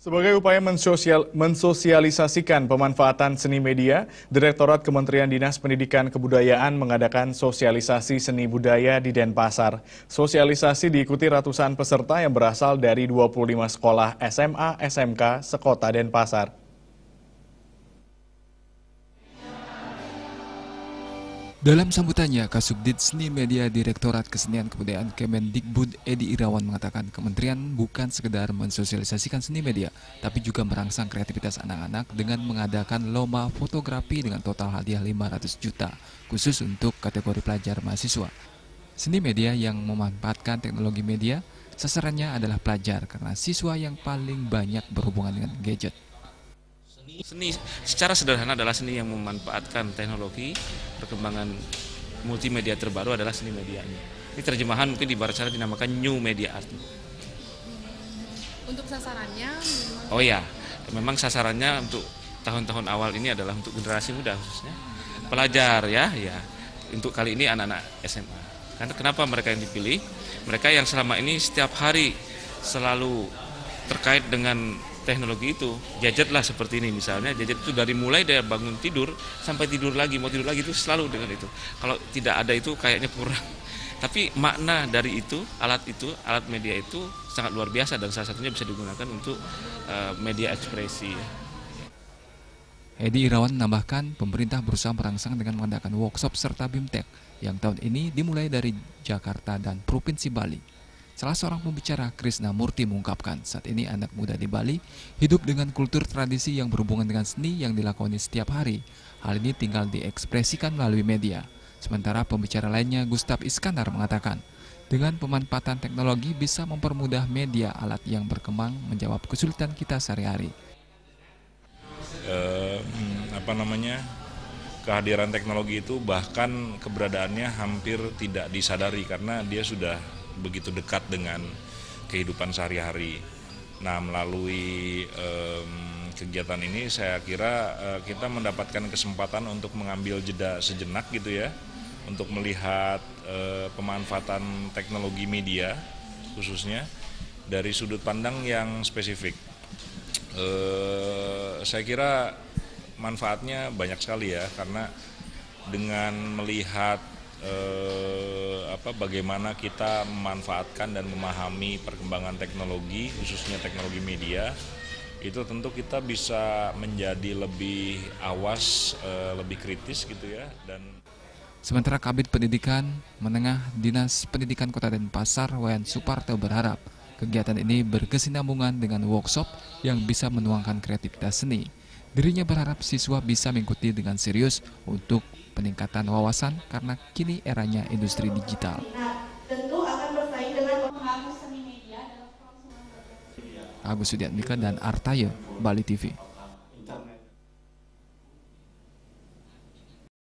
Sebagai upaya mensosialisasikan pemanfaatan seni media, Direktorat Kementerian Dinas Pendidikan Kebudayaan mengadakan sosialisasi seni budaya di Denpasar. Sosialisasi diikuti ratusan peserta yang berasal dari 25 sekolah SMA, SMK, sekota Denpasar. Dalam sambutannya, Kasubdit Seni Media Direktorat Kesenian Kebudayaan Kemendikbud Edi Irawan mengatakan kementerian bukan sekedar mensosialisasikan seni media, tapi juga merangsang kreativitas anak-anak dengan mengadakan lomba fotografi dengan total hadiah 500 juta, khusus untuk kategori pelajar mahasiswa. Seni media yang memanfaatkan teknologi media, sasarannya adalah pelajar karena siswa yang paling banyak berhubungan dengan gadget. Seni secara sederhana adalah seni yang memanfaatkan teknologi, perkembangan multimedia terbaru adalah seni medianya. Ini terjemahan mungkin di barat sana dinamakan new media art. Untuk sasarannya? Oh ya, memang sasarannya untuk tahun-tahun awal ini adalah untuk generasi muda khususnya. Pelajar ya. Untuk kali ini anak-anak SMA. Karena kenapa mereka yang dipilih? Mereka yang selama ini setiap hari selalu terkait dengan teknologi itu, gadget lah seperti ini misalnya, gadget itu dari mulai dari bangun tidur sampai tidur lagi, mau tidur lagi itu selalu dengan itu. Kalau tidak ada itu kayaknya kurang. Tapi makna dari itu, alat media itu sangat luar biasa dan salah satunya bisa digunakan untuk media ekspresi. Edi Irawan menambahkan pemerintah berusaha merangsang dengan mengadakan workshop serta BIMTEK yang tahun ini dimulai dari Jakarta dan Provinsi Bali. Salah seorang pembicara, Krisna Murti, mengungkapkan saat ini anak muda di Bali hidup dengan kultur tradisi yang berhubungan dengan seni yang dilakoni setiap hari. Hal ini tinggal diekspresikan melalui media. Sementara pembicara lainnya, Gustaf Iskandar, mengatakan dengan pemanfaatan teknologi bisa mempermudah media alat yang berkembang menjawab kesulitan kita sehari-hari. Kehadiran teknologi itu bahkan keberadaannya hampir tidak disadari karena dia sudah begitu dekat dengan kehidupan sehari-hari. Nah, melalui kegiatan ini saya kira kita mendapatkan kesempatan untuk mengambil jeda sejenak gitu ya, untuk melihat pemanfaatan teknologi media khususnya dari sudut pandang yang spesifik. Saya kira manfaatnya banyak sekali ya, karena dengan melihat bagaimana kita memanfaatkan dan memahami perkembangan teknologi, khususnya teknologi media, itu tentu kita bisa menjadi lebih awas, lebih kritis gitu ya. Dan sementara Kabid Pendidikan Menengah Dinas Pendidikan Kota Denpasar, Wayan Suparto, berharap kegiatan ini berkesinambungan dengan workshop yang bisa menuangkan kreativitas seni. Dirinya berharap siswa bisa mengikuti dengan serius untuk peningkatan wawasan karena kini eranya industri digital. Tentu akan bersaing dengan pengaruh seni media dalam Agus Sudiatmika dan Artaye, Bali TV.